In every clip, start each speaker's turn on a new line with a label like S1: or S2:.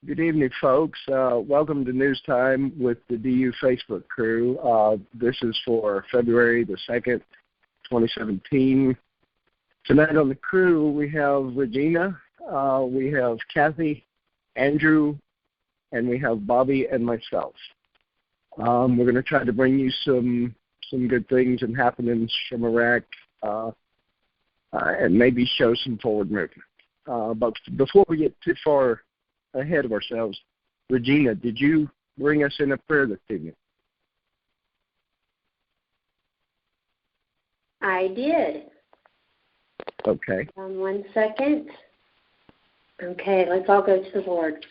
S1: Good evening, folks. Welcome to News Time with the DU Facebook crew. This is for February the 2nd, 2017. Tonight on the crew, we have Regina, we have Kathy, Andrew, and we have Bobby and myself. We're going to try to bring you some good things and happenings from Iraq and maybe show some forward movement. But before we get too far ahead of ourselves, Regina, did you bring us in a prayer this evening?
S2: I did.
S1: Okay.
S2: 1 second. Okay, let's all go to the Lord.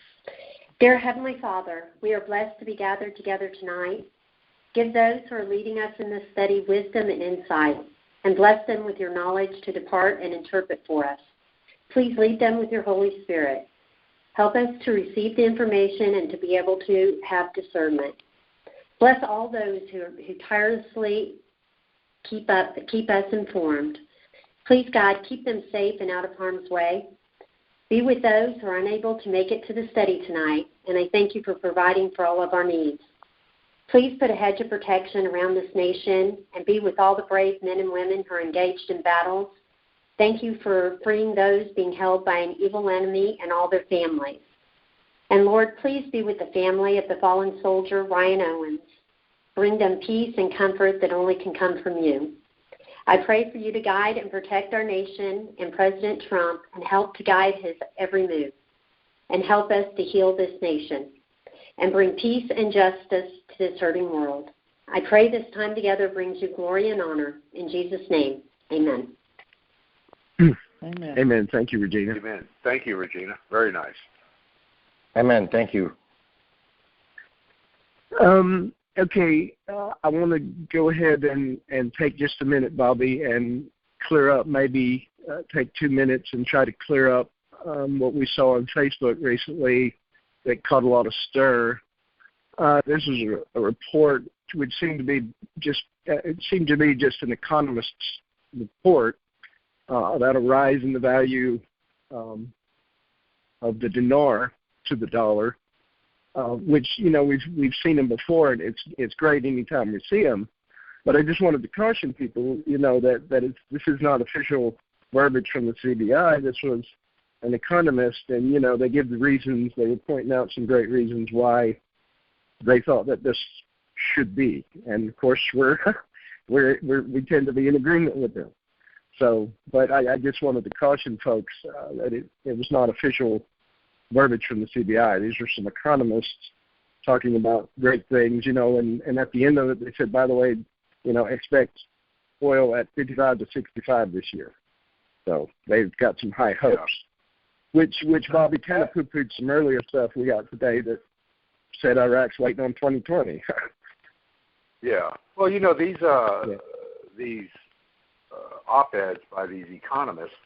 S2: Dear Heavenly Father, we are blessed to be gathered together tonight. Give those who are leading us in this study wisdom and insight, and bless them with your knowledge to depart and interpret for us. Please lead them with your Holy Spirit. Help us to receive the information and to be able to have discernment. Bless all those who tirelessly keep us informed. Please, God, keep them safe and out of harm's way. Be with those who are unable to make it to the study tonight, and I thank you for providing for all of our needs. Please put a hedge of protection around this nation and be with all the brave men and women who are engaged in battles. Thank you for freeing those being held by an evil enemy and all their families. And Lord, please be with the family of the fallen soldier, Ryan Owens. Bring them peace and comfort that only can come from you. I pray for you to guide and protect our nation and President Trump and help to guide his every move. And help us to heal this nation and bring peace and justice to this hurting world. I pray this time together brings you glory and honor. In Jesus' name, amen.
S1: Amen. Amen. Thank you, Regina.
S3: Amen. Thank you, Regina. Very nice.
S4: Amen. Thank you.
S1: Okay, I want to go ahead and take just a minute, Bobby, and clear up, maybe take 2 minutes and try to clear up what we saw on Facebook recently that caught a lot of stir. This was a report which seemed to be just an economist's report about a rise in the value of the dinar to the dollar, which we've seen them before, and it's great anytime we see them. But I just wanted to caution people, that this is not official verbiage from the CBI. This was an economist, and they give the reasons. They were pointing out some great reasons why they thought that this should be, and of course we tend to be in agreement with them. So, but I just wanted to caution folks that it was not official verbiage from the CBI. These are some economists talking about great things, and at the end of it, they said, by the way, expect oil at 55 to 65 this year. So they've got some high hopes, which Bobby kind of poo-pooed some earlier stuff we got today that said Iraq's waiting on 2020.
S3: Yeah. Well, these op-eds by these economists,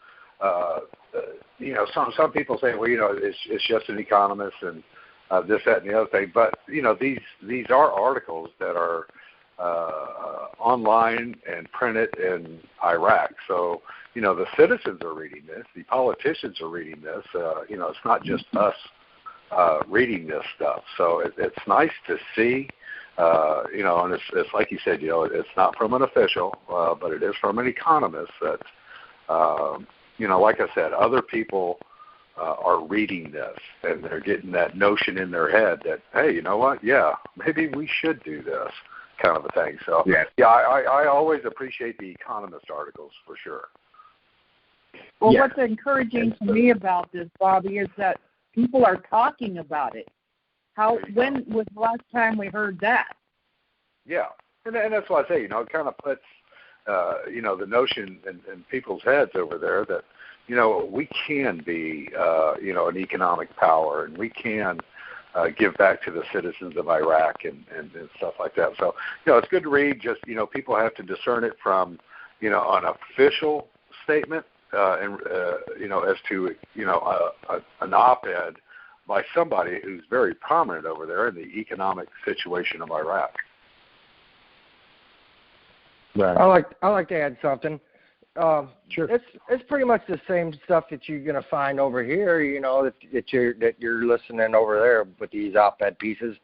S3: some people say, well, it's just an economist and this, that, and the other thing. But these are articles that are online and printed in Iraq. So the citizens are reading this, the politicians are reading this. It's not just us reading this stuff. So it's nice to see. And it's like you said, it's not from an official, but it is from an economist that, like I said, other people are reading this and they're getting that notion in their head that, hey, you know what? Yeah, maybe we should do this kind of a thing. So, I always appreciate the economist articles for sure.
S5: Well, what's encouraging to me about this, Bobby, is that people are talking about it. When was the last time we heard that? Yeah,
S3: and that's why I say, it kind of puts, the notion in people's heads over there that, we can be, an economic power, and we can give back to the citizens of Iraq and stuff like that. So, it's good to read. Just, people have to discern it from, an official statement, as to, an op-ed by somebody who's very prominent over there in the economic situation of Iraq.
S4: Right. I like to add something.
S1: Sure.
S4: It's pretty much the same stuff that you're going to find over here, that you're listening over there with these op-ed pieces.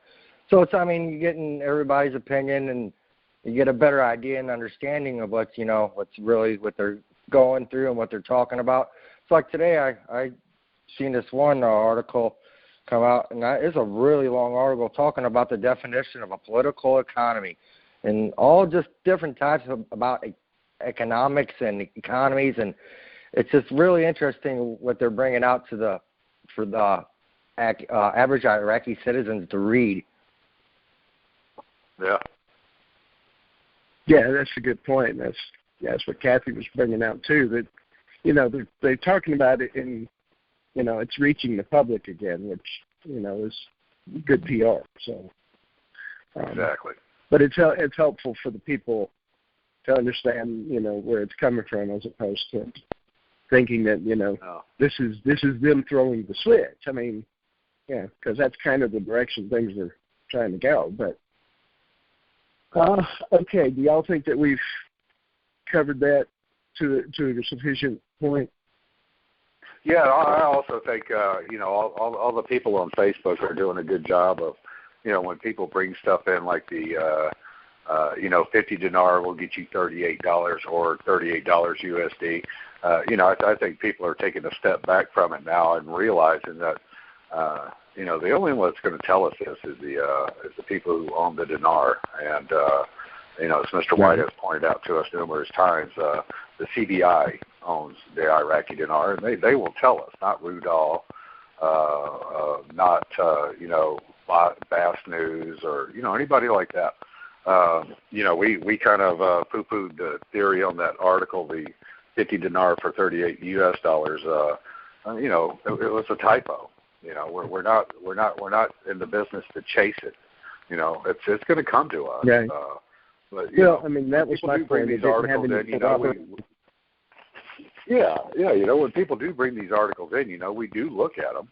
S4: So you're getting everybody's opinion, and you get a better idea and understanding of what they're going through and what they're talking about. So like today, I seen this one article come out, and it's a really long article talking about the definition of a political economy and all just different types about economics and economies, and it's just really interesting what they're bringing out for the average Iraqi citizens to read.
S3: Yeah.
S1: Yeah, that's a good point. That's what Kathy was bringing out too. That they're talking about it in, it's reaching the public again, which is good PR. So
S3: exactly.
S1: But it's helpful for the people to understand where it's coming from, as opposed to thinking that this is them throwing the switch. Because that's kind of the direction things are trying to go. But okay, do y'all think that we've covered that to a sufficient point?
S3: Yeah, I also think all the people on Facebook are doing a good job of when people bring stuff in like the 50 dinar will get you $38 or $38 USD. I think people are taking a step back from it now and realizing that the only one that's going to tell us this is the people who own the dinar. And as Mr. White has pointed out to us numerous times, the CBI owns the Iraqi dinar, and they will tell us, not Rudolph, not Bass News or anybody like that. We kind of poo-pooed the theory on that article, the 50 dinar for 38 US dollars. It was a typo. We're not in the business to chase it. It's going to come to us.
S1: Right.
S3: But
S1: that was my point.
S3: These articles in, when people do bring these articles in, we do look at them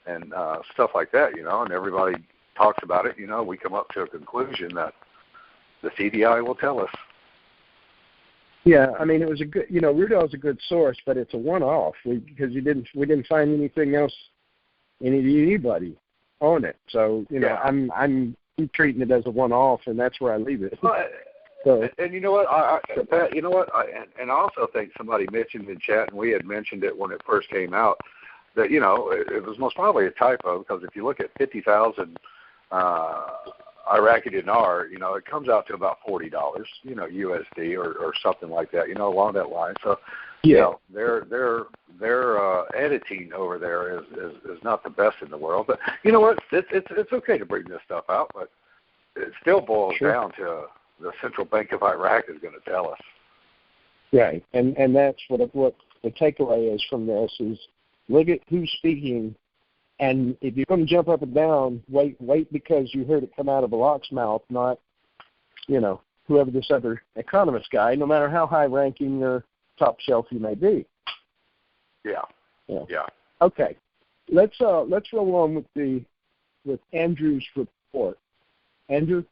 S3: and stuff like that, and everybody talks about it. We come up to a conclusion that the CBI will tell us.
S1: Yeah, it was a good. Rudolph's a good source, but it's a one-off because we didn't find anything else, anybody on it. So I'm treating it as a one-off, and that's where I leave it.
S3: And you know what, Pat, and I also think somebody mentioned in chat, and we had mentioned it when it first came out, that it was most probably a typo, because if you look at 50,000 Iraqi dinar, it comes out to about $40, USD or something like that, along that line. So, their editing over there is not the best in the world. But you know what? It's okay to bring this stuff out, but it still boils down to the Central Bank of Iraq is going to tell us.
S1: Right, and that's what the takeaway is from this is look at who's speaking. And if you're going to jump up and down, wait because you heard it come out of a lock's mouth, not, whoever this other economist guy, no matter how high-ranking or top shelf you may be.
S3: Yeah.
S1: Okay, let's roll on with Andrew's report. Andrew.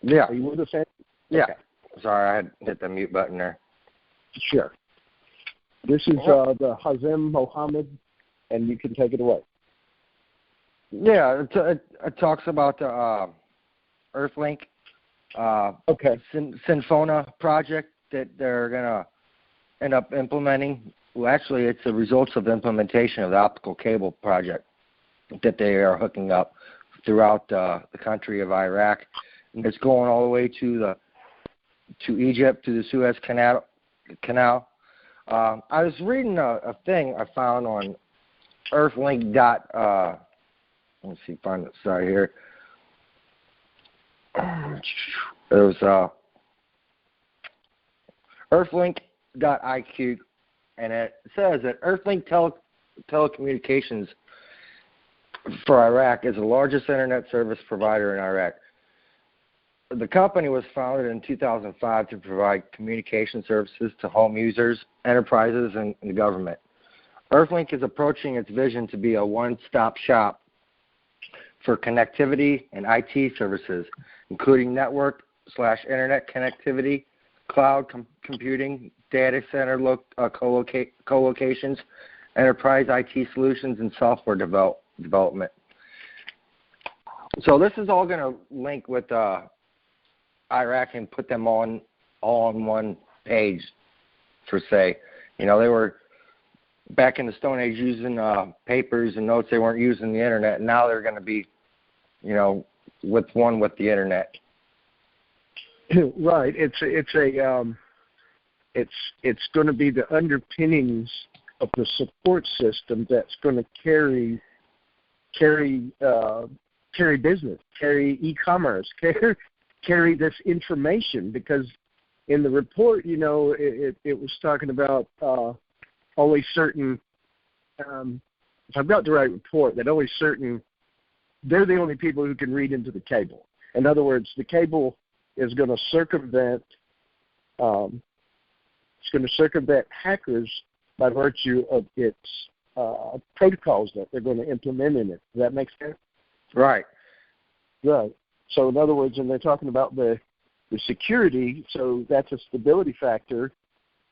S4: Yeah.
S1: Are you with us, Andrew?
S4: Yeah.
S1: Okay.
S4: Sorry, I had hit the mute button there.
S1: Sure. This is the Hazem Mohammed, and you can take it away.
S4: Yeah, it talks about the Earthlink Sinfona project that they're going to end up implementing. Well, actually, it's the results of the implementation of the optical cable project that they are hooking up throughout the country of Iraq. And it's going all the way to Egypt, to the Suez Canal. I was reading a thing I found on Earthlink. Let's see, find it. Sorry here. It was Earthlink.iq, and it says that Earthlink telecommunications for Iraq is the largest internet service provider in Iraq. The company was founded in 2005 to provide communication services to home users, enterprises, and the government. Earthlink is approaching its vision to be a one-stop shop for connectivity and IT services, including network internet connectivity, cloud computing, data center co-locations, enterprise IT solutions, and software development. So this is all going to link with Iraq and put them all on one page, per se. They were back in the Stone Age using papers and notes. They weren't using the internet, and now they're going to be, with the internet.
S1: Right. It's going to be the underpinnings of the support system that's going to carry business, carry e-commerce, carry this information, because in the report, it was talking about only certain, if I've got the right report, that only certain, they're the only people who can read into the cable. In other words, the cable is going to circumvent hackers by virtue of its protocols that they're going to implement in it. Does that make sense?
S4: Right.
S1: Right. So in other words, when they're talking about the security, so that's a stability factor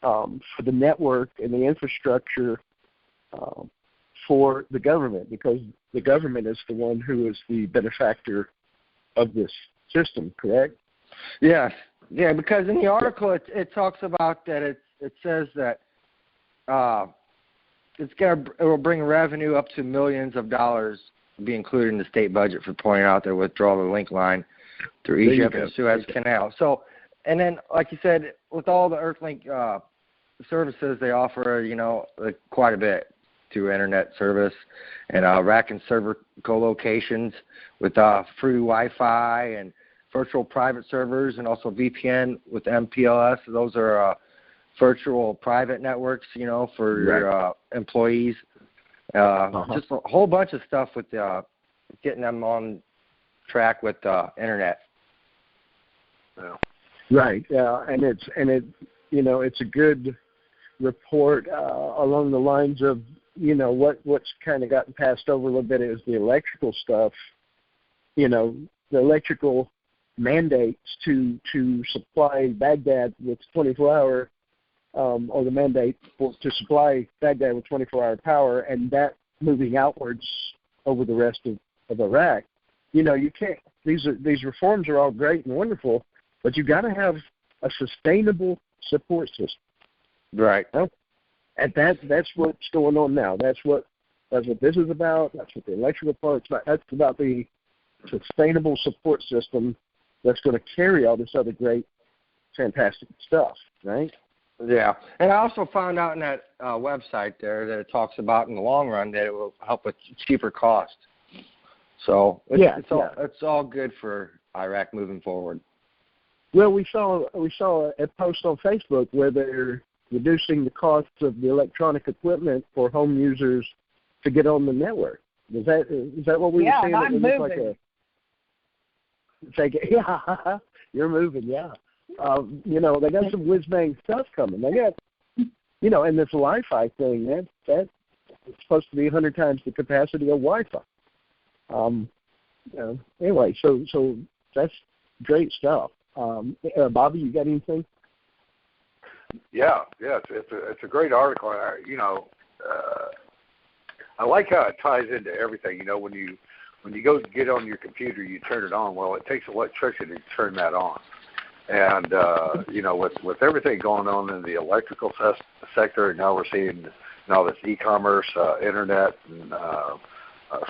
S1: for the network and the infrastructure for the government, because the government is the one who is the benefactor of this system, correct?
S4: Yes. Yeah, because in the article it talks about that it says that it will bring revenue up to millions of dollars to be included in the state budget for pointing out their withdrawal of the link line through Egypt and Suez Canal. So, and then, like you said, with all the Earthlink services, they offer, quite a bit through internet service and rack and server co-locations with free Wi-Fi and virtual private servers, and also VPN with MPLS. Those are virtual private networks, for your employees. Just a whole bunch of stuff with getting them on track with internet.
S3: Yeah.
S1: Right. Yeah, and it's a good report along the lines of what's kind of gotten passed over a little bit is the electrical stuff. The electrical mandates to supply Baghdad with 24-hour, or the mandate to supply Baghdad with 24-hour power, and that moving outwards over the rest of Iraq. You can't. These reforms are all great and wonderful, but you got to have a sustainable support system.
S4: Right.
S1: And that's what's going on now. That's what this is about. That's what the electrical part's about. That's about the sustainable support system that's going to carry all this other great, fantastic stuff, right?
S4: Yeah. And I also found out in that website there that it talks about in the long run that it will help with cheaper cost. So it's all good for Iraq moving forward.
S1: Well, we saw a post on Facebook where they're reducing the costs of the electronic equipment for home users to get on the network. Is that what we were saying?
S5: Yeah, I'm moving.
S1: Yeah, you're moving. Yeah, they got some whiz bang stuff coming. They got, and this Wi-Fi thing that's supposed to be 100 times the capacity of Wi-Fi. Anyway, so that's great stuff. Bobby, you got anything?
S3: Yeah, it's a great article. I like how it ties into everything. When you go get on your computer, you turn it on. Well, it takes electricity to turn that on. And with everything going on in the electrical sector, and now we're seeing this e-commerce, internet, and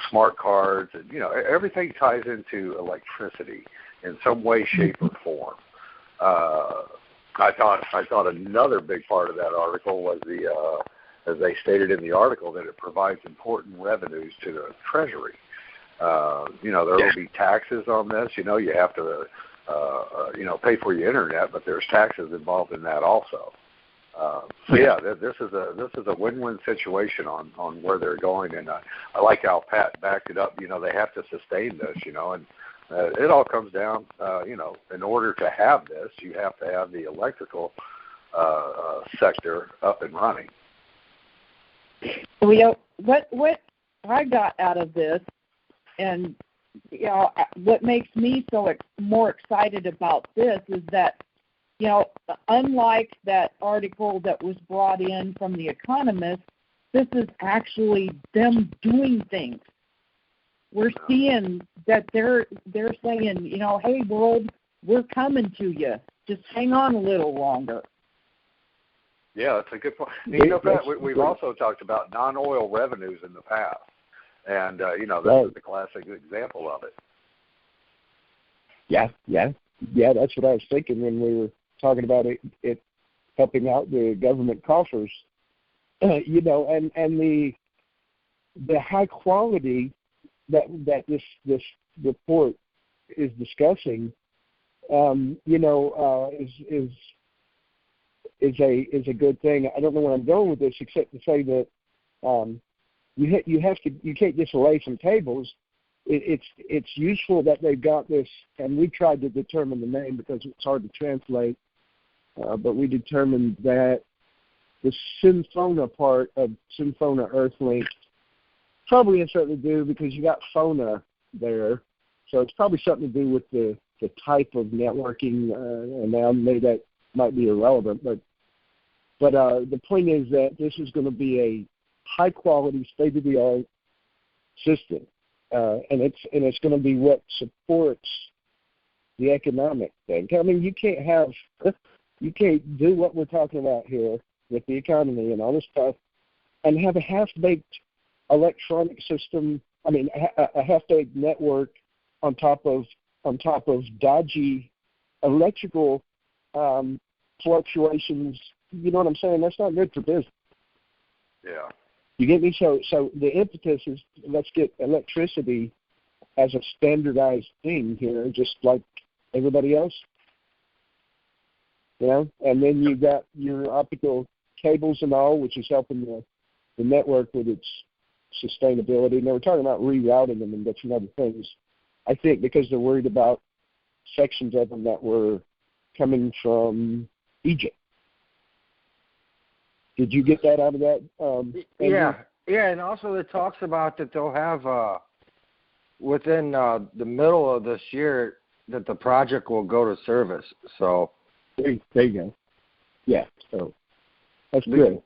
S3: smart cards, and everything ties into electricity in some way, shape, or form. I thought another big part of that article was as they stated in the article, that it provides important revenues to the Treasury. There will be taxes on this. You have to pay for your internet, but there's taxes involved in that also. This is a win-win situation on where they're going, and I like how Pat backed it up. They have to sustain this, and it all comes down, in order to have this, you have to have the electrical sector up and running.
S5: What I got out of this, and what makes me so more excited about this is that, unlike that article that was brought in from The Economist, this is actually them doing things. We're seeing that they're saying, hey, world, we're coming to you. Just hang on a little longer.
S3: Yeah, that's a good point. Pat, we've also talked about non-oil revenues in the past, and this is the classic example of it.
S1: Yeah, that's what I was thinking when we were talking about it helping out the government coffers. And the high quality that this report is discussing, is a good thing. I don't know where I'm going with this, except to say that you can't just lay some tables. It's useful that they've got this, and we tried to determine the name because it's hard to translate. But we determined that the Symphona part of Symphona Earthlink probably has something to do because you got Phona there, so it's probably something to do with the type of networking. And now maybe that might be irrelevant, but the point is that this is going to be a high quality, state of the art system, and it's going to be what supports the economic thing. I mean, you can't do what we're talking about here with the economy and all this stuff, and have a half-baked electronic system. I mean, a half-baked network on top of dodgy electrical fluctuations. You know what I'm saying? That's not good for business.
S3: Yeah.
S1: You get me? So the impetus is let's get electricity as a standardized thing here, just like everybody else. And then you got your optical cables and all, which is helping the network with its sustainability. And they were talking about rerouting them and some other things. I think because they're worried about sections of them that were coming from Egypt. Did you get that out of that?
S4: Yeah, and also it talks about that they'll have within the middle of this year that the project will go to service. So
S1: there you go. Yeah, so that's good.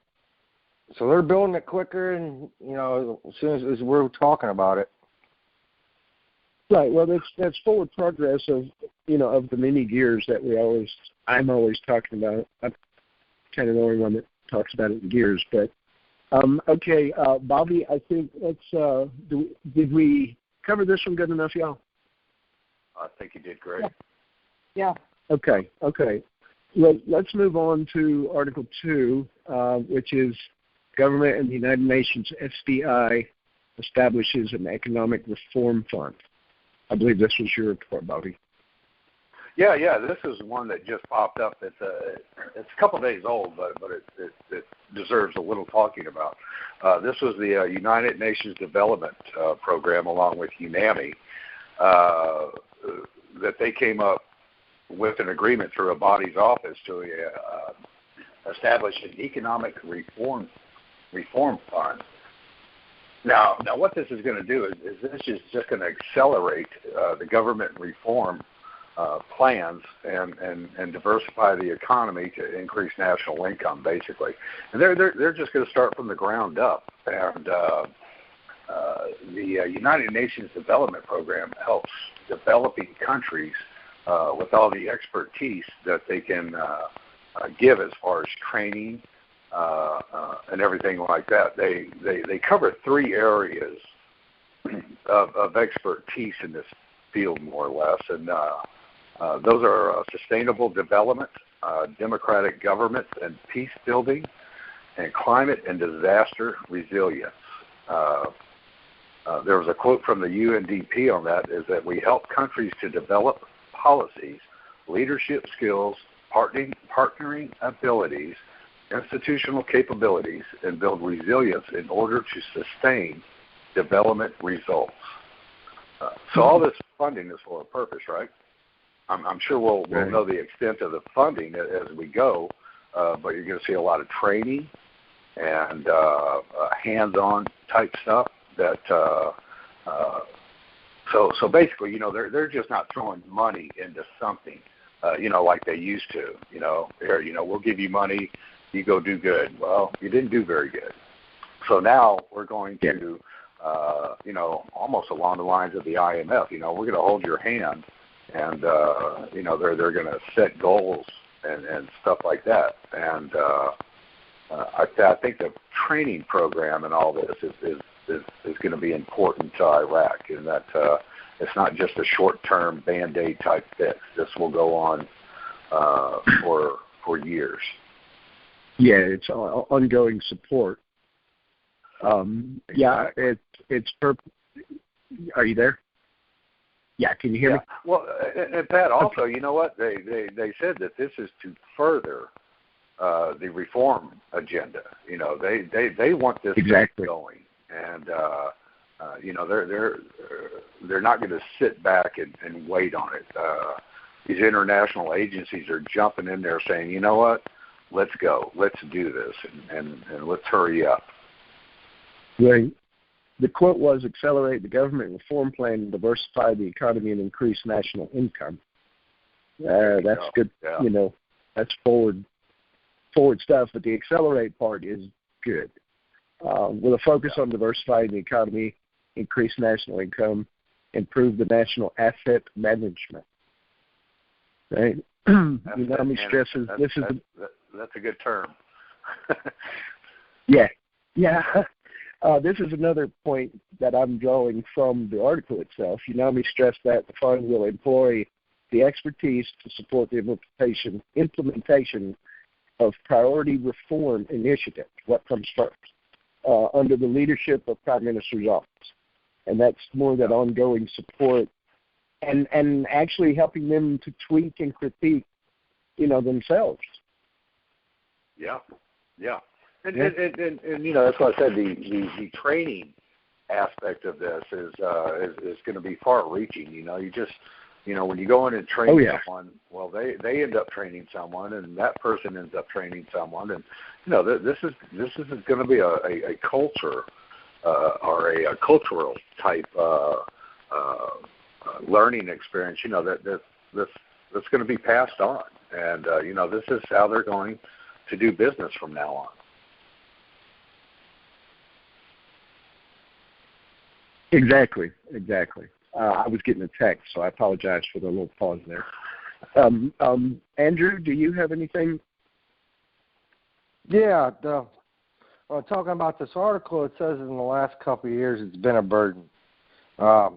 S4: So they're building it quicker, and as soon as we're talking about it.
S1: Right. Well, that's forward progress of the many gears that I'm always talking about. I'm kind of the only one that talks about it in gears, but okay, Bobby, I think did we cover this one good enough, y'all?
S3: I think you did great.
S5: Yeah.
S1: Okay. Let's move on to Article 2, which is Government and the United Nations SDI establishes an economic reform fund. I believe this was your report, Bobby.
S3: Yeah. This is one that just popped up. It's a couple days old, but it deserves a little talking about. This was the United Nations Development Program, along with UNAMI, that they came up with an agreement through a body's office to establish an economic reform fund. Now, what this is going to do is this is just going to accelerate the government reform plans and diversify the economy to increase national income, basically. And they're just going to start from the ground up. And the United Nations Development Program helps developing countries with all the expertise that they can give as far as training and everything like that. They cover three areas of expertise in this field, more or less, and those are sustainable development, democratic government and peace building, and climate and disaster resilience. There was a quote from the UNDP on that, is that we help countries to develop policies, leadership skills, partnering abilities, institutional capabilities, and build resilience in order to sustain development results. So all this funding is for a purpose, right? I'm sure we'll know the extent of the funding as we go, but you're going to see a lot of training and hands-on type stuff that So basically, you know, they're just not throwing money into something, you know, like they used to. You know, here, you know, we'll give you money, you go do good. Well, you didn't do very good. So now we're going to, you know, almost along the lines of the IMF. You know, we're going to hold your hand, and you know, they're going to set goals and stuff like that. And I think the training program and all this is going to be important to Iraq, in that it's not just a short-term Band-Aid type fix. This will go on for years.
S1: Yeah, it's ongoing support. Yeah, it's Are you there? Yeah, can you hear me?
S3: Well, and Pat, also, you know what? They said that this is to further the reform agenda. You know, they want this going, and you know, they're not going to sit back and wait on it. These international agencies are jumping in there saying, you know what? Let's go. Let's do this, and let's hurry up.
S1: Right. The quote was, accelerate the government reform plan and diversify the economy and increase national income. That's good. Yeah. You know, that's forward stuff, but the accelerate part is good. With a focus on diversifying the economy, increase national income, improve the national asset management. Right? Unami stresses this is...
S3: That's a good term.
S1: Yeah. This is another point that I'm drawing from the article itself. Unami stressed that the fund will employ the expertise to support the implementation of priority reform initiatives, what comes first, under the leadership of Prime Minister's office. And that's more that ongoing support and actually helping them to tweak and critique, you know, themselves.
S3: Yeah. And you know, that's why I said the training aspect of this is going to be far-reaching. You know, when you go in and train someone, well, they end up training someone, and that person ends up training someone, and you know, this is going to be a culture or a cultural type learning experience. You know, that's going to be passed on, and you know, this is how they're going to do business from now on.
S1: Exactly. I was getting a text, so I apologize for the little pause there. Andrew, do you have anything?
S4: Yeah, talking about this article, it says in the last couple of years it's been a burden. But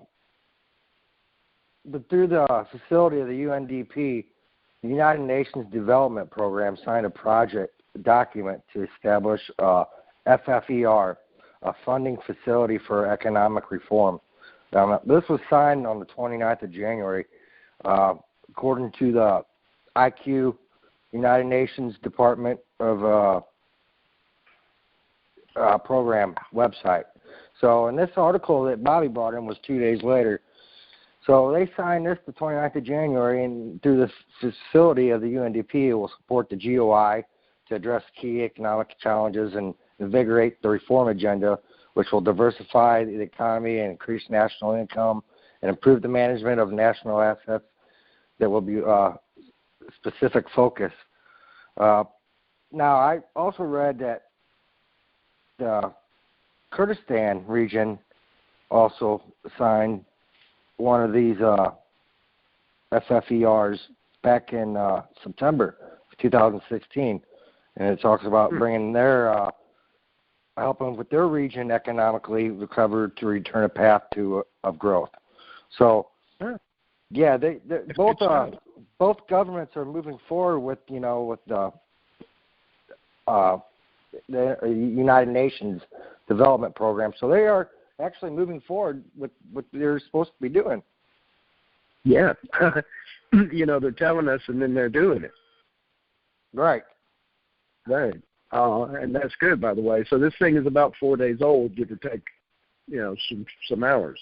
S4: through the facility of the UNDP, the United Nations Development Program signed a project document to establish FFER, a funding facility for economic reform. This was signed on the 29th of January, according to the IQ, United Nations Department of Program website. So, and this article that Bobby brought in was 2 days later. So they signed this the 29th of January, and through the facility of the UNDP, it will support the GOI to address key economic challenges and invigorate the reform agenda, which will diversify the economy and increase national income and improve the management of national assets. That will be specific focus. Now, I also read that the Kurdistan region also signed one of these FFERs back in September of 2016, and it talks about bringing their helping with their region economically recover to return a path of growth. So, yeah, they both governments are moving forward with the United Nations Development Program. So they are actually moving forward with what they're supposed to be doing.
S1: Yeah, you know, they're telling us, and then they're doing it.
S4: Right.
S1: And that's good, by the way. So this thing is about 4 days old, give or take, you know, some hours.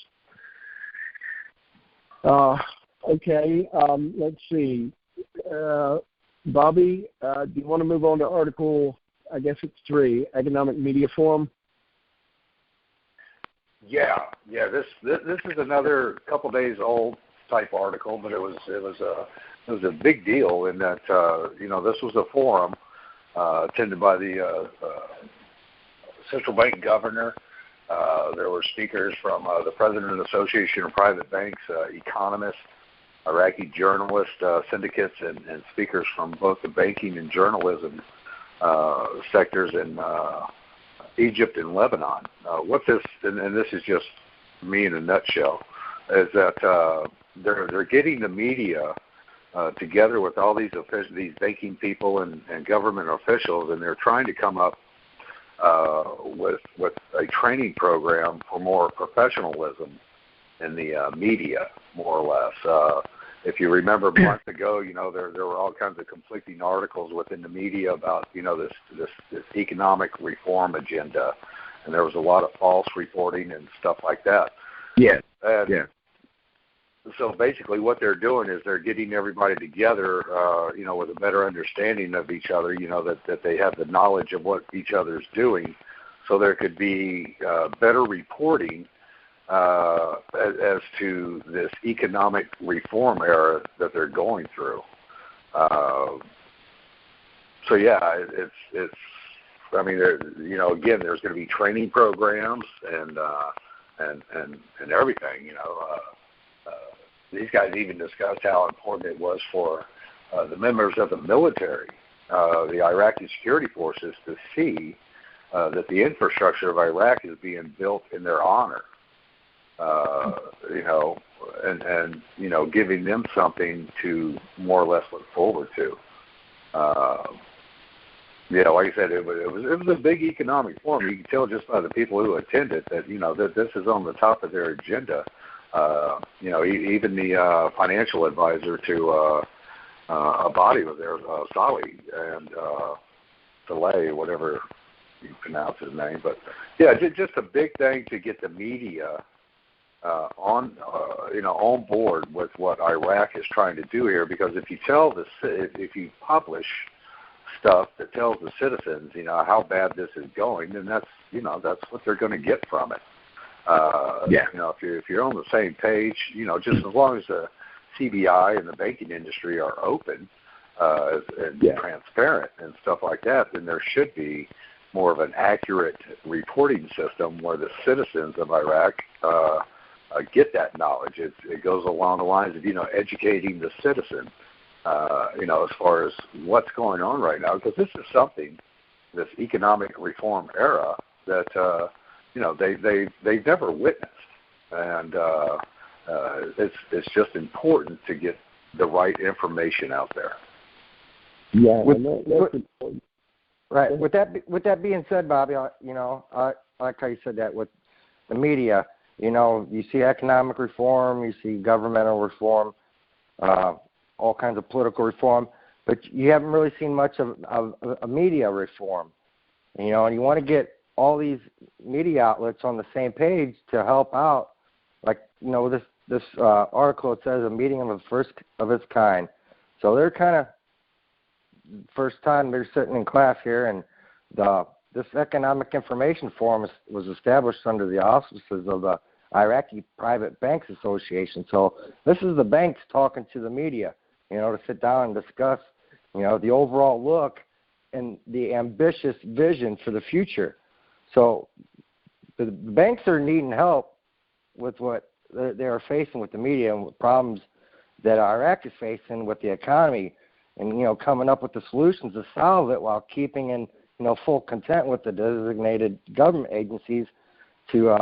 S1: Okay, let's see. Bobby, do you want to move on to Article, I guess it's 3, Economic Media Forum?
S3: Yeah. This is another couple days old type article, but it was a big deal in that this was a forum attended by the central bank governor. There were speakers from the president of the Association of Private Banks, economists, Iraqi journalists, syndicates, and speakers from both the banking and journalism sectors in Egypt and Lebanon. What this, and this is just me in a nutshell, is that they're getting the media together with all these banking people and government officials, and they're trying to come up with a training program for more professionalism in the media, more or less. If you remember months ago, there were all kinds of conflicting articles within the media about this economic reform agenda, and there was a lot of false reporting and stuff like that.
S1: Yeah.
S3: Yeah. So basically, what they're doing is they're getting everybody together, with a better understanding of each other. That they have the knowledge of what each other's doing, so there could be better reporting as to this economic reform era that they're going through. So yeah, it's. I mean, again, there's going to be training programs and everything. These guys even discussed how important it was for the members of the military, the Iraqi security forces, to see that the infrastructure of Iraq is being built in their honor. And giving them something to more or less look forward to. Like I said, it was a big economic forum. You can tell just by the people who attended that that this is on the top of their agenda. Even the financial advisor to Abadi was there, Sali, and Saleh, whatever you pronounce his name. But yeah, just a big thing to get the media on board with what Iraq is trying to do here. Because if you publish stuff that tells the citizens, how bad this is going, then that's what they're going to get from it. If you're on the same page, just as long as the CBI and the banking industry are open and transparent and stuff like that, then there should be more of an accurate reporting system where the citizens of Iraq get that knowledge. It goes along the lines of educating the citizen, as far as what's going on right now, because this is something, this economic reform era, that they've never witnessed, and it's just important to get the right information out there.
S1: Yeah, that's important.
S4: Right. With that being said, Bobby, I like how you said that with the media. You see economic reform, you see governmental reform, all kinds of political reform, but you haven't really seen much of a media reform. And you want to get all these media outlets on the same page to help out. Like, this article, it says a meeting of the first of its kind. So they're kind of first time they're sitting in class here, and this Economic Information Forum was established under the auspices of the Iraqi Private Banks Association. So this is the banks talking to the media, to sit down and discuss, the overall look and the ambitious vision for the future. So the banks are needing help with what they are facing with the media and with problems that Iraq is facing with the economy, and coming up with the solutions to solve it while keeping in full content with the designated government agencies to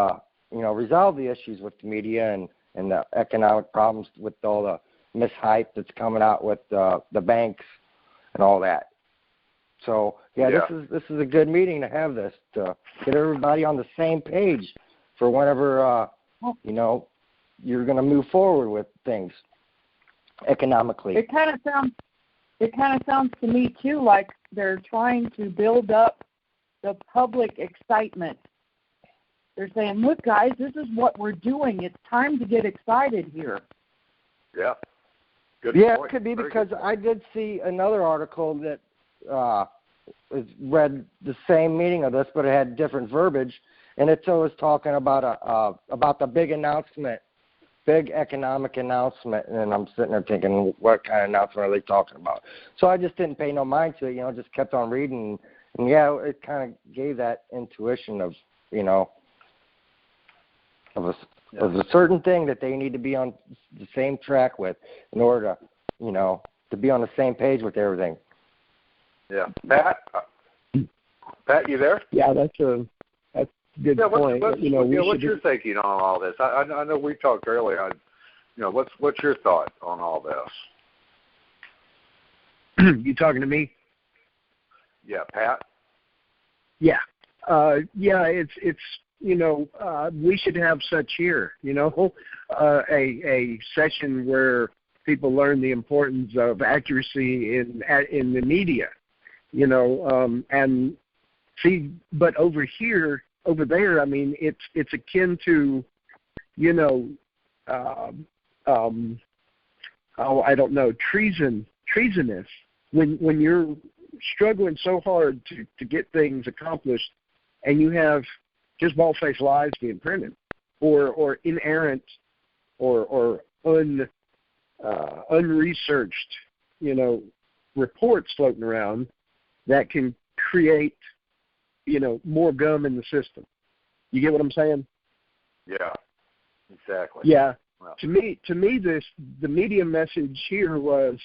S4: resolve the issues with the media and the economic problems with all the mishype that's coming out with the banks and all that. So this is a good meeting to have this, to get everybody on the same page for whenever you're going to move forward with things economically.
S5: It kind of sounds to me too like they're trying to build up the public excitement. They're saying, "Look, guys, this is what we're doing. It's time to get excited here."
S3: Yeah. Good
S4: yeah,
S3: point.
S4: It could be
S3: Very
S4: because I did see another article that read the same meaning of this, but it had different verbiage, and it's always talking about the big announcement, big economic announcement, and I'm sitting there thinking, what kind of announcement are they talking about? So I just didn't pay no mind to it, just kept on reading, and yeah, it kind of gave that intuition of, of a certain thing that they need to be on the same track with in order to, to be on the same page with everything.
S3: Yeah, Pat, you there?
S1: Yeah, that's a good point.
S3: What's your thinking on all this? I know we talked earlier. What's your thought on all this?
S1: You talking to me?
S3: Yeah, Pat.
S1: Yeah, it's we should have such here. A session where people learn the importance of accuracy in the media. And see, but over there, I mean, it's akin to, I don't know, treasonous when you're struggling so hard to get things accomplished, and you have just bald-faced lies being printed, or inerrant, or unresearched, reports floating around that can create, more gum in the system. You get what I'm saying?
S3: Yeah, exactly.
S1: Yeah.
S3: Well,
S1: To me, the media message here was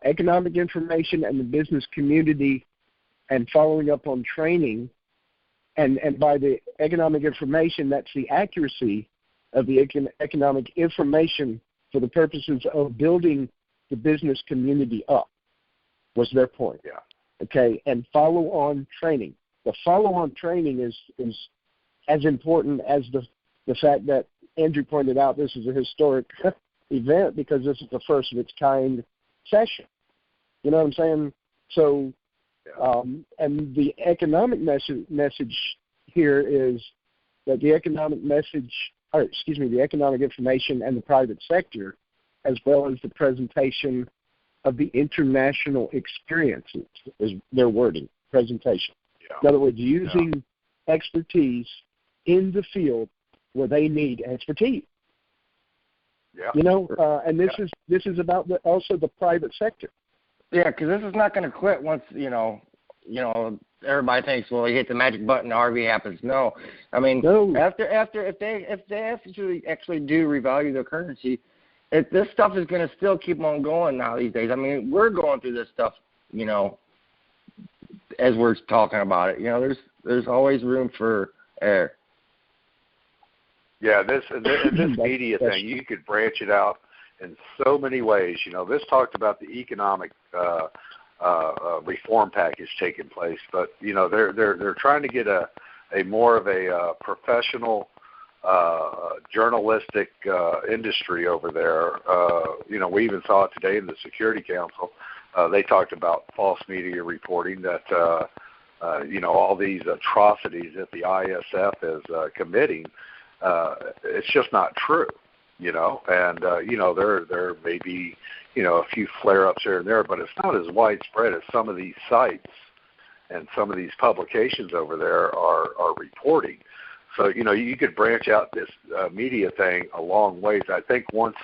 S1: economic information and the business community, and following up on training. And by the economic information, that's the accuracy of the economic information for the purposes of building the business community up, was their point.
S3: Yeah.
S1: Okay, and follow-on training. The follow-on training is as important as the fact that Andrew pointed out this is a historic event because this is the first of its kind session. You know what I'm saying? So, and the economic message here is that the economic information and the private sector, as well as the presentation of the international experiences, is their wording, presentation. Yeah. In other words, using expertise in the field where they need expertise.
S3: Yeah.
S1: And this is about also the private sector.
S4: Yeah, because this is not going to quit once everybody thinks, well, you hit the magic button, the RV happens. No, I mean, after if they actually do revalue their currency, this stuff is going to still keep on going now these days. I mean, we're going through this stuff, as we're talking about it. There's always room for error.
S3: Yeah, this media thing, you could branch it out in so many ways. This talked about the economic reform package taking place, but they're trying to get a more of a professional journalistic industry over there. We even saw it today in the Security Council. They talked about false media reporting that all these atrocities that the ISF is committing. It's just not true, and there may be a few flare-ups here and there, but it's not as widespread as some of these sites and some of these publications over there are reporting. So you could branch out this media thing a long ways. I think once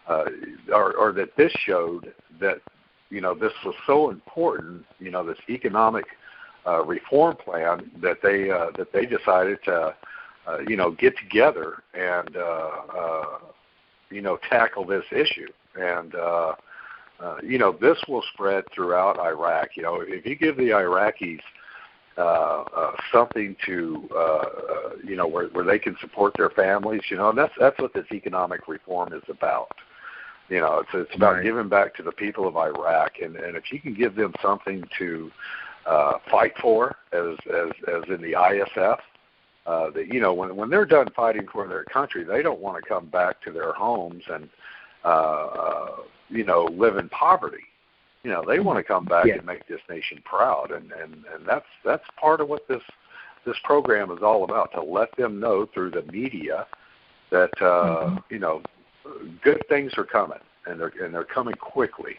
S3: or that this showed that this was so important, this economic reform plan, that they decided to get together and tackle this issue. And this will spread throughout Iraq. If you give the Iraqis something to where they can support their families, and that's what this economic reform is about. It's about giving back to the people of Iraq, and if you can give them something to fight for, as in the ISF, that when they're done fighting for their country, they don't want to come back to their homes and live in poverty. They want to come back and make this nation proud, and that's part of what this program is all about, to let them know through the media that good things are coming, and they're coming quickly.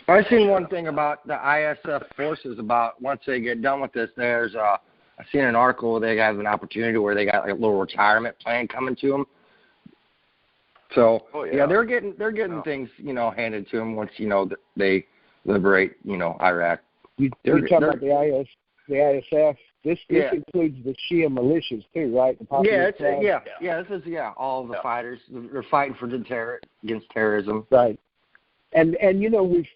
S4: I've seen one thing about the ISF forces about once they get done with this, there's I seen an article where they have an opportunity where they got like a little retirement plan coming to them. So they're getting things, handed to them once they liberate, Iraq.
S1: You're talking about the ISF. This includes the Shia militias too, right?
S4: This is all the fighters. They're fighting against terrorism.
S1: Right. And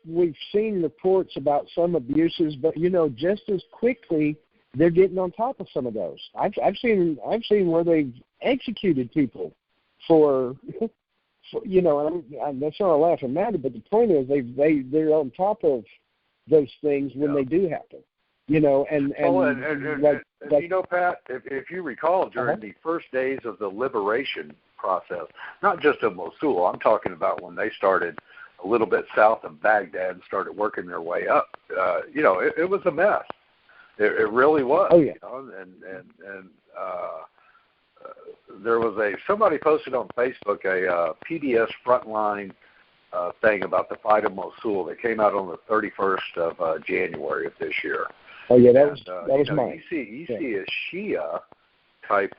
S1: we've seen reports about some abuses, but just as quickly they're getting on top of some of those. I've seen where they've executed people for and that's not a laughing matter, but the point is they're on top of those things when they do happen.
S3: Pat, if you recall, during the first days of the liberation process, not just of Mosul, I'm talking about when they started a little bit south of Baghdad and started working their way up. It was a mess. It really was.
S1: Oh yeah.
S3: There was somebody posted on Facebook a PBS Frontline thing about the fight of Mosul that came out on the 31st of January of this year.
S1: Oh yeah, that was mine.
S3: You see a Shia type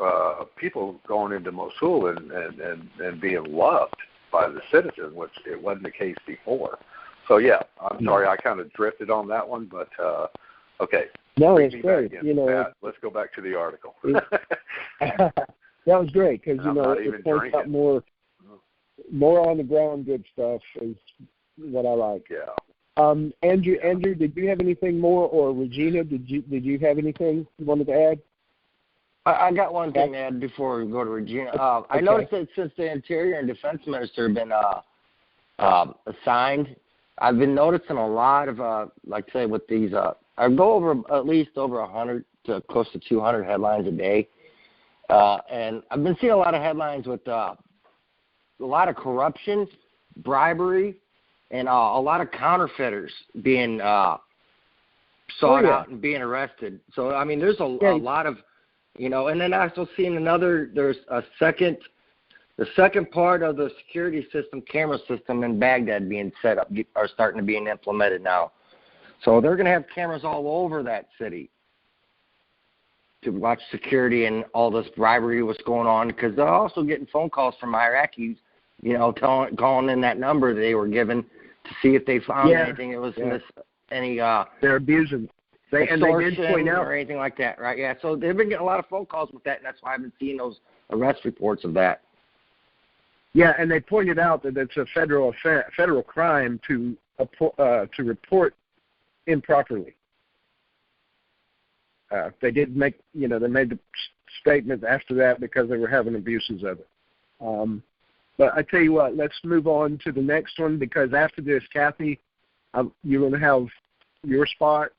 S3: people going into Mosul and being loved by the citizens, which it wasn't the case before. So yeah, I'm sorry I kind of drifted on that one, but okay.
S1: No, it's great.
S3: Pat, let's go back to the article.
S1: That was great because it points out more on the ground good stuff is what I like.
S3: Yeah.
S1: Andrew, did you have anything more, or Regina, did you have anything you wanted to add?
S4: I got one thing to add before we go to Regina. I noticed that since the Interior and Defense Minister have been assigned, I've been noticing a lot of, with these, I go over at least over 100 to close to 200 headlines a day. And I've been seeing a lot of headlines with a lot of corruption, bribery, and a lot of counterfeiters being sought out and being arrested. So, I mean, there's a lot of, and then I also seen there's the second part of the security system, camera system in Baghdad being set up, are starting to be implemented now. So they're going to have cameras all over that city to watch security and all this bribery, what's going on, because they're also getting phone calls from Iraqis, calling in that number they were given to see if they found anything that was
S1: they're abusing. They did point out
S4: or anything like that, right? Yeah, so they've been getting a lot of phone calls with that, and that's why I've been seeing those arrest reports of that.
S1: Yeah, and they pointed out that it's a federal crime to report improperly. They did make, they made the statement after that because they were having abuses of it. But I tell you what, let's move on to the next one, because after this, Kathy, you're going to have your spot,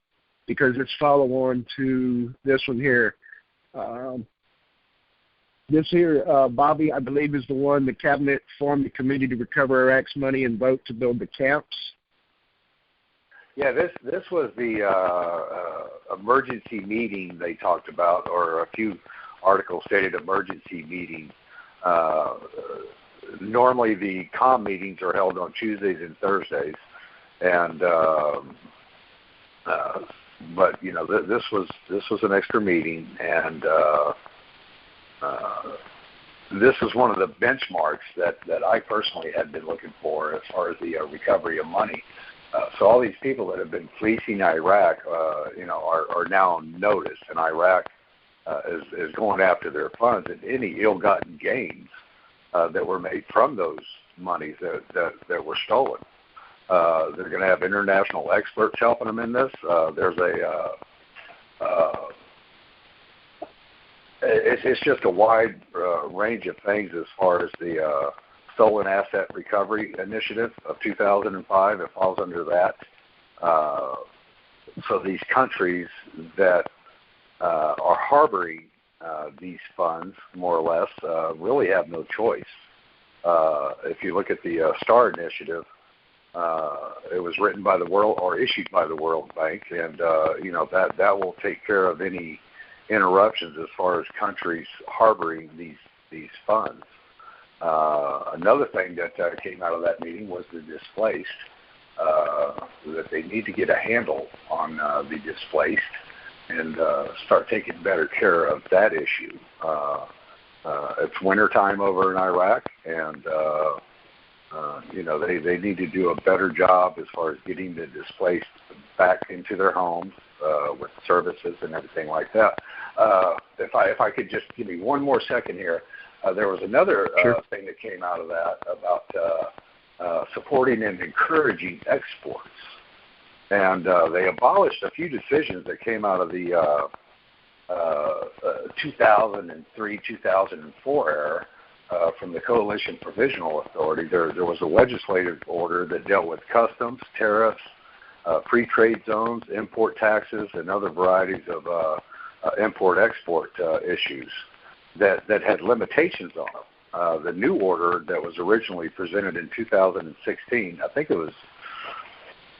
S1: because it's follow on to this one here. This here, Bobby, I believe, is the one the cabinet formed a committee to recover Iraq's money and vote to build the camps.
S3: Yeah, this was the emergency meeting they talked about, or a few articles stated emergency meeting. Normally the COM meetings are held on Tuesdays and Thursdays, and but this was an extra meeting, and this is one of the benchmarks that I personally had been looking for as far as the recovery of money. So all these people that have been fleecing Iraq, are now on notice, and Iraq is going after their funds and any ill-gotten gains that were made from those monies that were stolen. They're going to have international experts helping them in this. It's just a wide range of things as far as the Stolen Asset Recovery Initiative of 2005. It falls under that. So these countries that are harboring these funds, more or less, really have no choice. If you look at the STAR Initiative, it was written by the World, or issued by the World Bank, and that will take care of any interruptions as far as countries harboring these funds. Another thing that came out of that meeting was the displaced, that they need to get a handle on the displaced, and start taking better care of that issue. It's wintertime over in Iraq, and they need to do a better job as far as getting the displaced back into their homes with services and everything like that. If I could just give me one more second here, there was another thing that came out of that about supporting and encouraging exports. And they abolished a few decisions that came out of the 2003, 2004 era from the Coalition Provisional Authority. There was a legislative order that dealt with customs, tariffs, free trade zones, import taxes, and other varieties of import-export issues that had limitations on them. The new order that was originally presented in 2016, I think it was,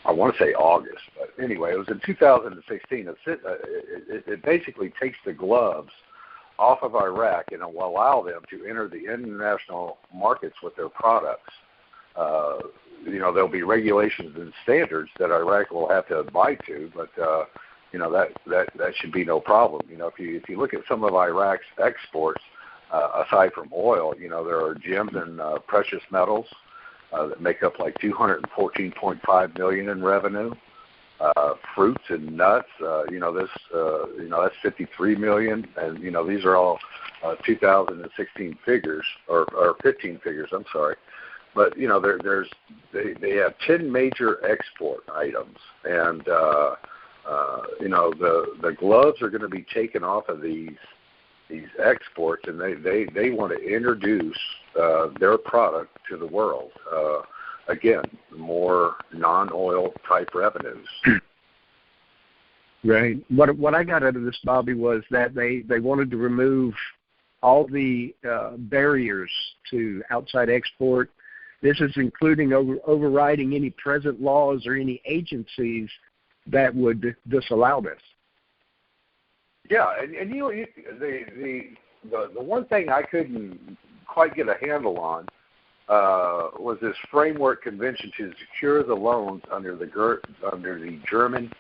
S3: I want to say August, but anyway, it was in 2016. It basically takes the gloves off of Iraq and will allow them to enter the international markets with their products. There'll be regulations and standards that Iraq will have to abide to, but that should be no problem. If you look at some of Iraq's exports, aside from oil, there are gems and precious metals that make up like $214.5 million in revenue. Fruits and nuts, that's $53 million, and these are all 2016 figures or 15 figures. I'm sorry, but they have 10 major export items, and the gloves are going to be taken off of these exports, and they want to introduce their product to the world. Again, more non-oil type revenues.
S1: Right. What I got out of this, Bobby, was that they wanted to remove all the barriers to outside export. This is including overriding any present laws or any agencies that would disallow this.
S3: Yeah, and the one thing I couldn't quite get a handle on was this framework convention to secure the loans under the German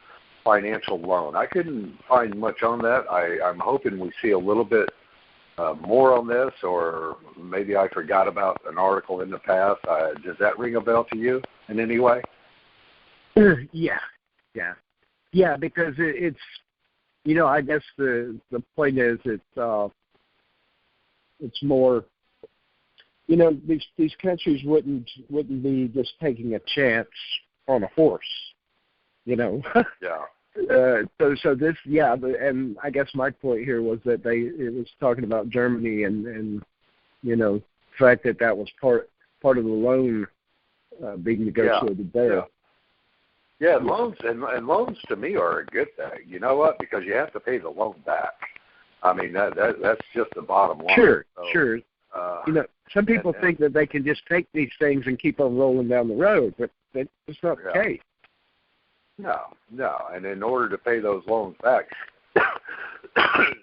S3: financial loan. I couldn't find much on that. I'm hoping we see a little bit more on this, or maybe I forgot about an article in the past. Does that ring a bell to you in any way?
S1: Yeah, because it's I guess the point is it's more. These countries wouldn't be just taking a chance on a horse,
S3: Yeah.
S1: So this, and I guess my point here was that it was talking about Germany and the fact that was part of the loan being negotiated there.
S3: Yeah, loans and loans to me are a good thing. You know what? Because you have to pay the loan back. I mean that's just the bottom line.
S1: Sure,
S3: so,
S1: sure. Some people think that they can just take these things and keep on rolling down the road, but that's not the case.
S3: No. And in order to pay those loans back,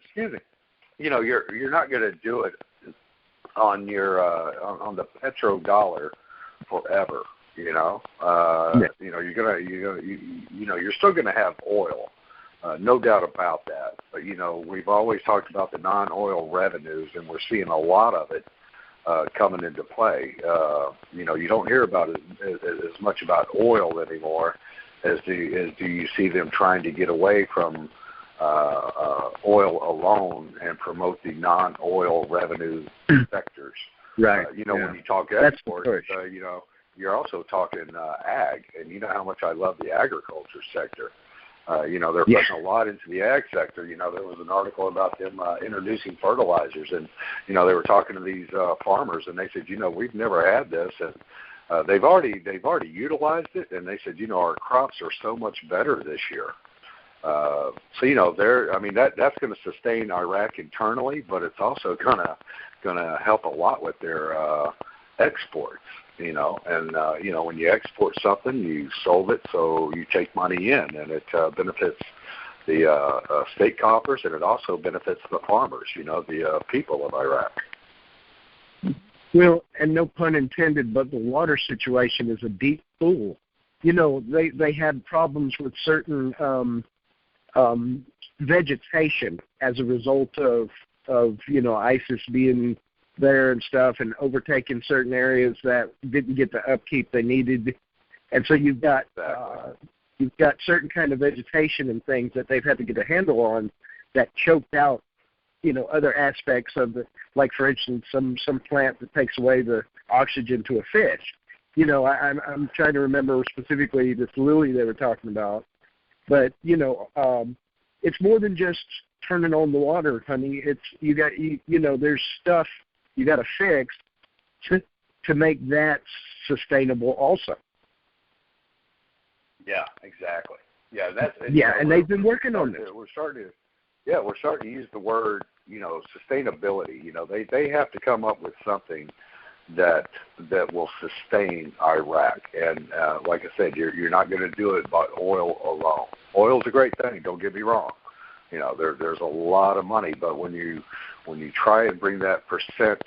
S3: excuse me, you're not going to do it on your on the petrodollar forever. You're still going to have oil. No doubt about that. But, we've always talked about the non-oil revenues, and we're seeing a lot of it coming into play. You don't hear about it as much about oil anymore as do you see them trying to get away from oil alone and promote the non-oil revenue sectors.
S1: Right.
S3: When you talk exports, you're also talking ag, and you know how much I love the agriculture sector. They're putting a lot into the ag sector. There was an article about them introducing fertilizers, and they were talking to these farmers, and they said, we've never had this, and they've already utilized it, and they said, our crops are so much better this year. That's going to sustain Iraq internally, but it's also going to help a lot with their exports. When you export something, you sold it, so you take money in, and it benefits the state coffers, and it also benefits the farmers, the people of Iraq.
S1: Well, and no pun intended, but the water situation is a deep pool. They had problems with certain vegetation as a result of ISIS being there and stuff and overtaking certain areas that didn't get the upkeep they needed. And so you've got certain kind of vegetation and things that they've had to get a handle on that choked out, other aspects of the, like for instance, some plant that takes away the oxygen to a fish. I'm trying to remember specifically this lily they were talking about, but it's more than just turning on the water, honey. It's there's stuff you got to fix to make that sustainable also.
S3: Yeah, exactly. Yeah,
S1: and they've been working on this.
S3: We're starting to use the word, sustainability. They have to come up with something that will sustain Iraq. And like I said, you're not going to do it by oil alone. Oil's a great thing. Don't get me wrong. There's a lot of money, but when you try and bring that percent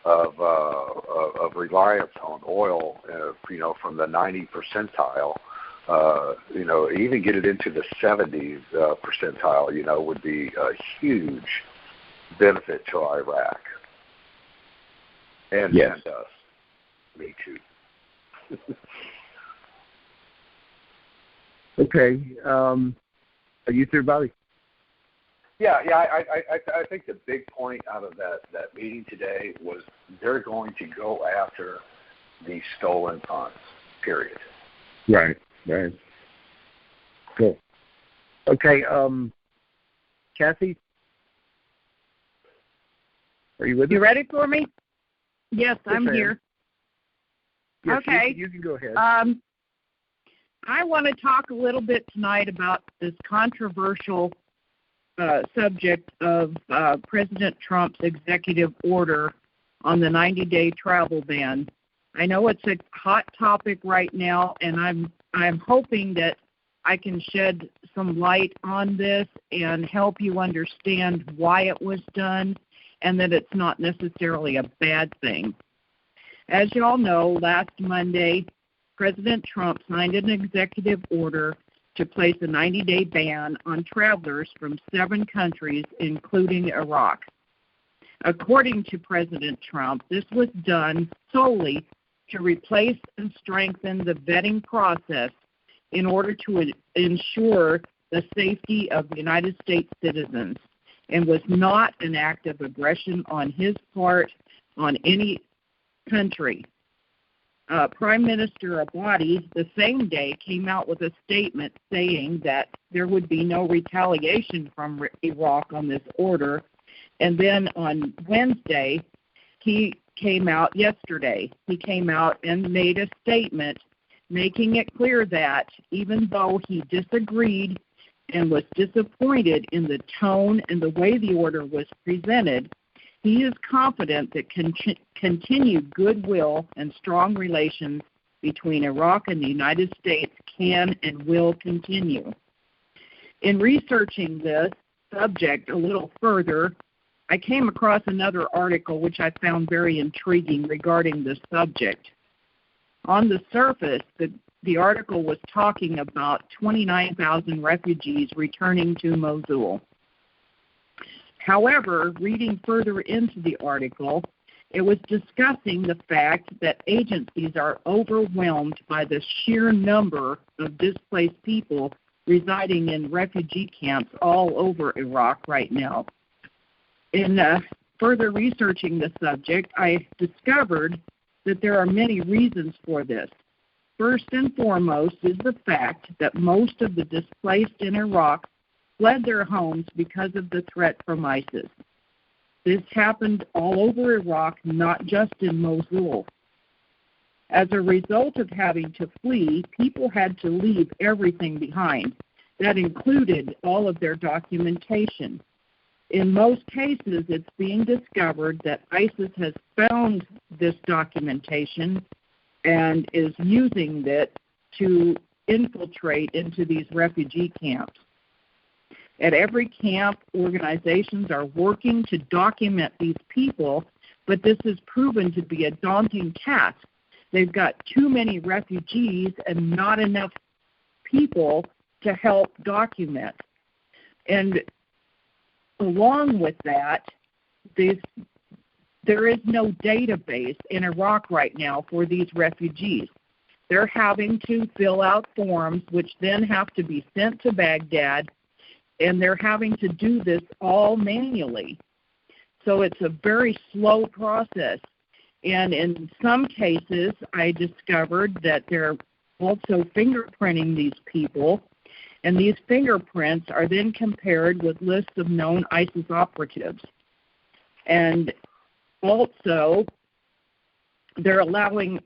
S3: of reliance on oil, from the 90 percentile, even get it into the 70 percentile, would be a huge benefit to Iraq. And
S1: yes.
S3: And us. Me too.
S1: Okay. Are you through, Bobby?
S3: Yeah. I think the big point out of that meeting today was they're going to go after these stolen funds, period.
S1: Right. Cool. Okay, Kathy? Are you with me?
S5: You ready for me? Yes, I'm
S1: here. Yes,
S5: okay.
S1: You can go ahead.
S5: I want to talk a little bit tonight about this controversial subject of President Trump's executive order on the 90-day travel ban. I know it's a hot topic right now, and I'm hoping that I can shed some light on this and help you understand why it was done and that it's not necessarily a bad thing. As you all know, last Monday, President Trump signed an executive order to place a 90-day ban on travelers from 7 countries, including Iraq. According to President Trump, this was done solely to replace and strengthen the vetting process in order to ensure the safety of United States citizens, and was not an act of aggression on his part on any country. Prime Minister Abadi, the same day, came out with a statement saying that there would be no retaliation from Iraq on this order. And then on Wednesday, he came out and made a statement making it clear that even though he disagreed and was disappointed in the tone and the way the order was presented, he is confident that continued goodwill and strong relations between Iraq and the United States can and will continue. In researching this subject a little further, I came across another article which I found very intriguing regarding this subject. On the surface, the article was talking about 29,000 refugees returning to Mosul. However, reading further into the article, it was discussing the fact that agencies are overwhelmed by the sheer number of displaced people residing in refugee camps all over Iraq right now. In further researching the subject, I discovered that there are many reasons for this. First and foremost is the fact that most of the displaced in Iraq fled their homes because of the threat from ISIS. This happened all over Iraq, not just in Mosul. As a result of having to flee, people had to leave everything behind. That included all of their documentation. In most cases, it's being discovered that ISIS has found this documentation and is using it to infiltrate into these refugee camps. At every camp, organizations are working to document these people, but this has proven to be a daunting task. They've got too many refugees and not enough people to help document. And along with that, there is no database in Iraq right now for these refugees. They're having to fill out forms, which then have to be sent to Baghdad, and they're having to do this all manually. So it's a very slow process. And in some cases, I discovered that they're also fingerprinting these people, and these fingerprints are then compared with lists of known ISIS operatives. And also, they're allowing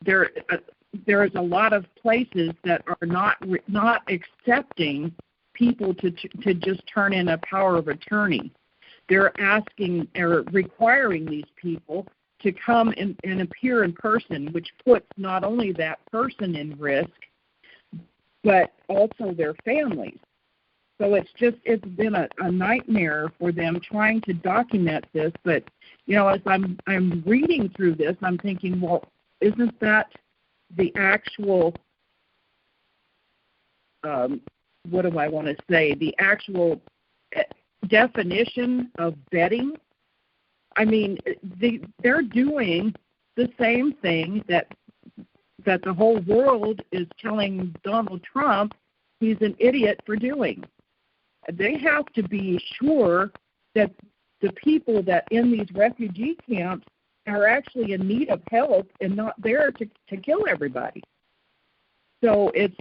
S5: there is a lot of places that are not accepting people to just turn in a power of attorney. They're asking or requiring these people to come and appear in person, which puts not only that person in risk, but also their families. So it's been a nightmare for them trying to document this. But as I'm reading through this, I'm thinking, well, isn't that the actual what do I want to say? The actual definition of vetting? I mean, they're doing the same thing that the whole world is telling Donald Trump he's an idiot for doing. They have to be sure that the people that in these refugee camps are actually in need of help and not there to kill everybody. So it's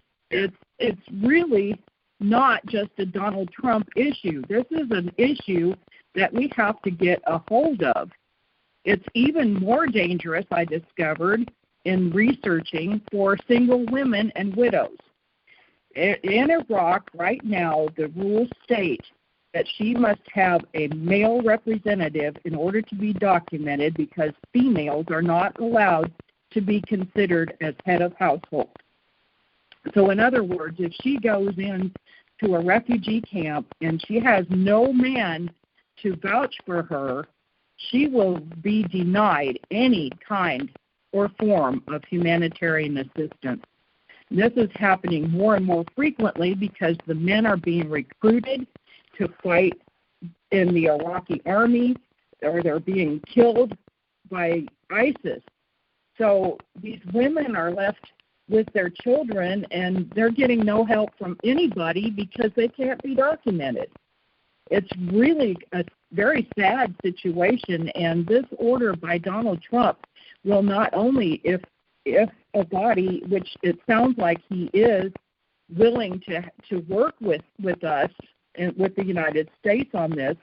S5: really not just a Donald Trump issue. This is an issue that we have to get a hold of. It's even more dangerous, I discovered, in researching for single women and widows. In Iraq right now, the rules state that she must have a male representative in order to be documented because females are not allowed to be considered as head of household. So in other words, if she goes in to a refugee camp and she has no man to vouch for her, she will be denied any kind or form of humanitarian assistance. This is happening more and more frequently because the men are being recruited to fight in the Iraqi army, or they're being killed by ISIS. So these women are left with their children, and they're getting no help from anybody because they can't be documented. It's really a very sad situation, and this order by Donald Trump will not only, if a body, which it sounds like he is, willing to work with us and with the United States on this,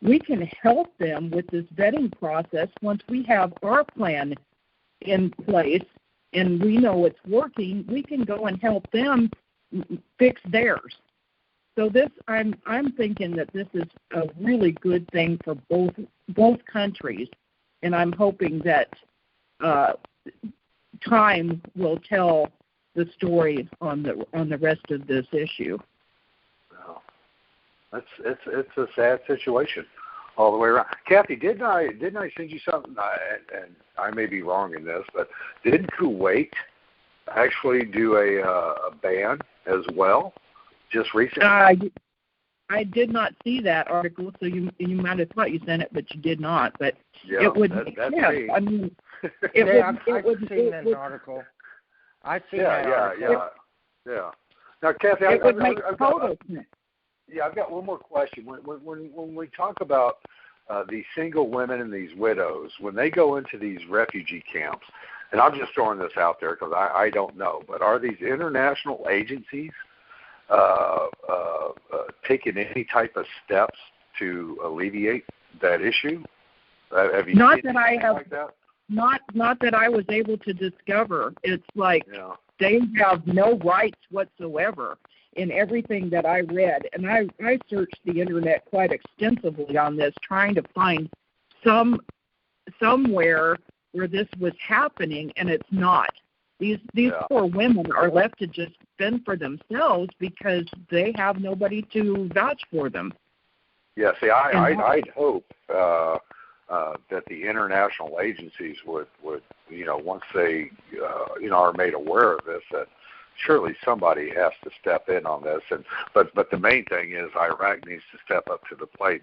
S5: we can help them with this vetting process once we have our plan in place and we know it's working. We can go and help them fix theirs. So this, I'm thinking that this is a really good thing for both countries, and I'm hoping that time will tell the story on the rest of this issue.
S3: Well, it's a sad situation all the way around. Kathy, didn't I send you something? And I may be wrong in this, but didn't Kuwait actually do a ban as well just recently?
S5: I did not see that article, so you might have thought you sent it, but you did not. But
S3: yeah,
S5: it would
S3: that's
S5: me. I mean,
S4: I've seen that article. I've seen that article.
S3: Yeah. Now, Kathy,
S5: I've
S3: got one more question. When we talk about these single women and these widows, when they go into these refugee camps, and I'm just throwing this out there because I don't know, but are these international agencies taking any type of steps to alleviate that issue? Have you
S5: not
S3: seen
S5: that I have.
S3: Like that?
S5: Not that I was able to discover. It's like they have no rights whatsoever in everything that I read. And I searched the Internet quite extensively on this, trying to find somewhere where this was happening, and it's not. These poor women are left to just fend for themselves because they have nobody to vouch for them.
S3: Yeah, see, I'd hope that the international agencies would once they are made aware of this, surely somebody has to step in on this. But the main thing is Iraq needs to step up to the plate.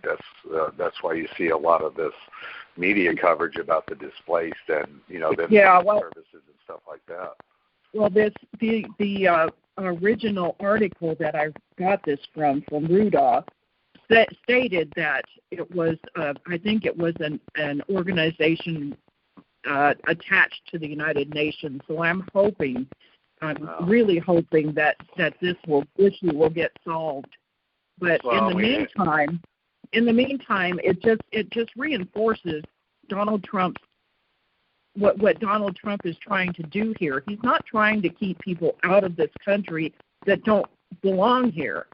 S3: That's why you see a lot of this media coverage about the displaced and them services and stuff like that.
S5: Well, the original article that I got this from Rudolph stated that it was I think it was an organization attached to the United Nations. So I'm really hoping that this issue will get solved. But in the meantime, it just reinforces Donald Trump's what Donald Trump is trying to do here. He's not trying to keep people out of this country that don't belong here.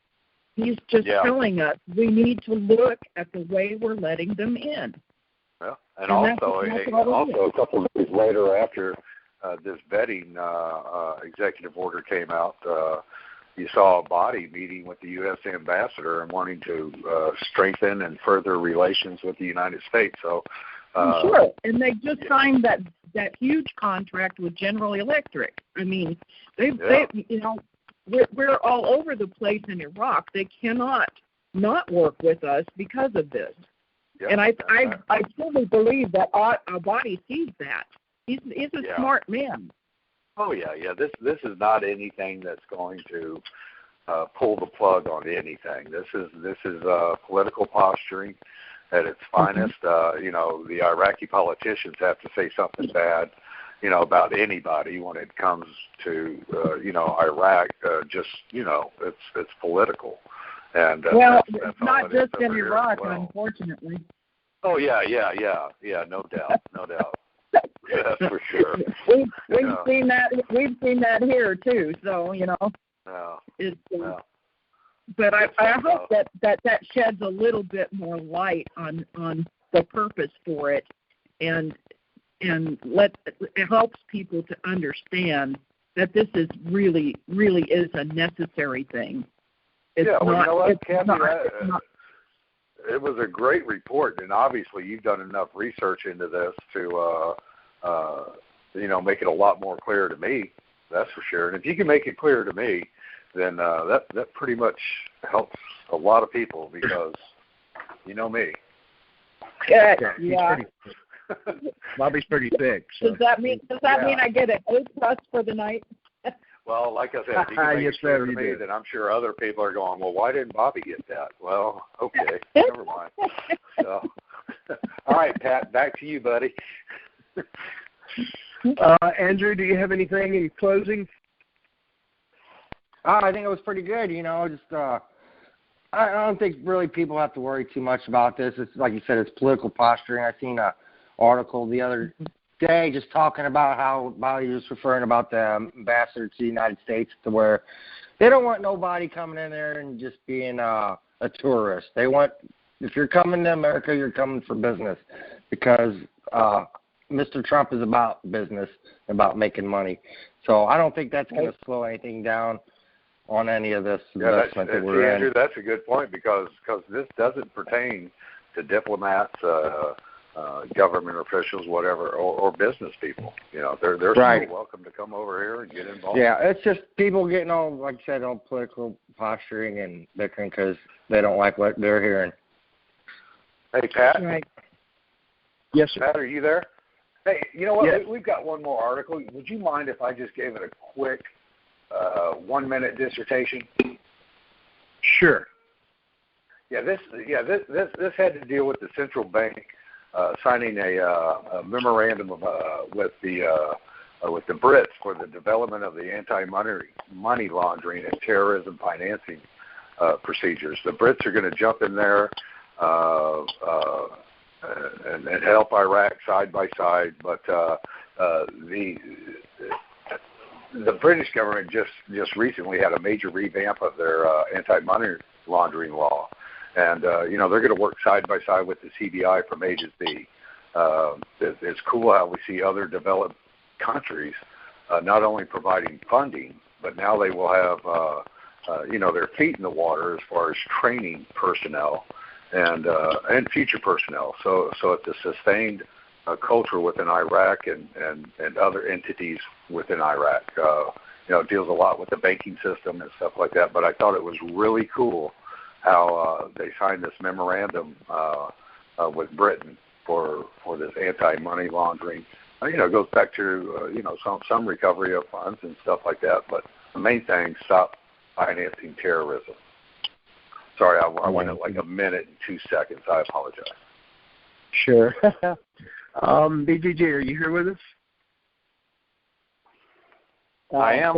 S5: He's just telling us we need to look at the way we're letting them in.
S3: Well, and also a couple of days later, after this vetting executive order came out, you saw a body meeting with the U.S. ambassador and wanting to strengthen and further relations with the United States. So,
S5: sure, and they just signed that huge contract with General Electric. I mean, they we're all over the place in Iraq. They cannot not work with us because of this. Yep. And I truly believe that Abadi sees that. He's a smart man.
S3: Oh yeah. This is not anything that's going to pull the plug on anything. This is political posturing at its finest. The Iraqi politicians have to say something bad, about anybody when it comes to Iraq. It's political. And
S5: it's not just in Iraq, unfortunately.
S3: Oh yeah, no doubt. That's for sure.
S5: We've seen that. We've seen that here too. So But I hope that sheds a little bit more light on the purpose for it, and it helps people to understand that this is really is a necessary thing. It's
S3: it was a great report, and obviously you've done enough research into this to make it a lot more clear to me. That's for sure. And if you can make it clear to me, then that pretty much helps a lot of people, because you know me.
S5: Yeah.
S1: Bobby's pretty thick. So.
S5: Does that mean I get an A+ for the night?
S3: Well, like I said, if you can make it clear to me, then I'm sure other people are going, well, why didn't Bobby get that? Well, okay, never mind. So, all right, Pat, back to you, buddy.
S1: Andrew, do you have anything in closing?
S4: I think it was pretty good. I don't think really people have to worry too much about this. It's like you said, it's political posturing. I seen an article the other day just talking about how Bobby was referring about the ambassador to the United States, to where they don't want nobody coming in there and just being a tourist. They want, if you're coming to America, you're coming for business, because Mr. Trump is about business, about making money. So I don't think that's going to slow anything down on any of this investment that we're
S3: Andrew,
S4: in.
S3: That's a good point, because this doesn't pertain to diplomats, government officials, whatever, or business people. They're
S4: right.
S3: still welcome to come over here and get involved.
S4: Yeah, it's just people getting all, like I said, all political posturing and bickering because they don't like what they're hearing.
S3: Hey, Pat.
S5: Right.
S1: Yes, sir.
S3: Pat, are you there? Hey, you know what?
S1: Yes.
S3: We've got one more article. Would you mind if I just gave it a quick 1-minute dissertation?
S1: Sure.
S3: This had to deal with the central bank signing a memorandum with the Brits for the development of the anti-money laundering and terrorism financing procedures. The Brits are going to jump in there and help Iraq side by side, but the British government just recently had a major revamp of their anti-money laundering law. And, they're going to work side by side with the CBI from A to Z. It's cool how we see other developed countries not only providing funding, but now they will have, their feet in the water as far as training personnel and future personnel. So it's a sustained culture within Iraq and other entities within Iraq. deals a lot with the banking system and stuff like that. But I thought it was really cool how they signed this memorandum with Britain for this anti-money laundering. It goes back to some recovery of funds and stuff like that. But the main thing, stop financing terrorism. Sorry, I went at like a minute and 2 seconds. I apologize.
S1: Sure. BJJ, are you here with us?
S6: I am.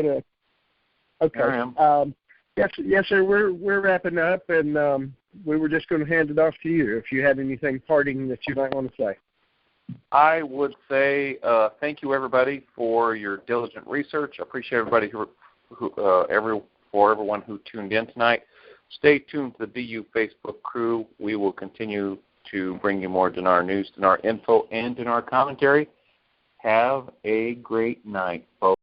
S1: Okay.
S6: I am.
S1: Yes, sir. We're wrapping up, and we were just going to hand it off to you if you had anything parting that you might want to say.
S6: I would say thank you, everybody, for your diligent research. I appreciate everybody everyone who tuned in tonight. Stay tuned to the BU Facebook crew. We will continue to bring you more Dinar news, Dinar info, and Dinar commentary. Have a great night, folks.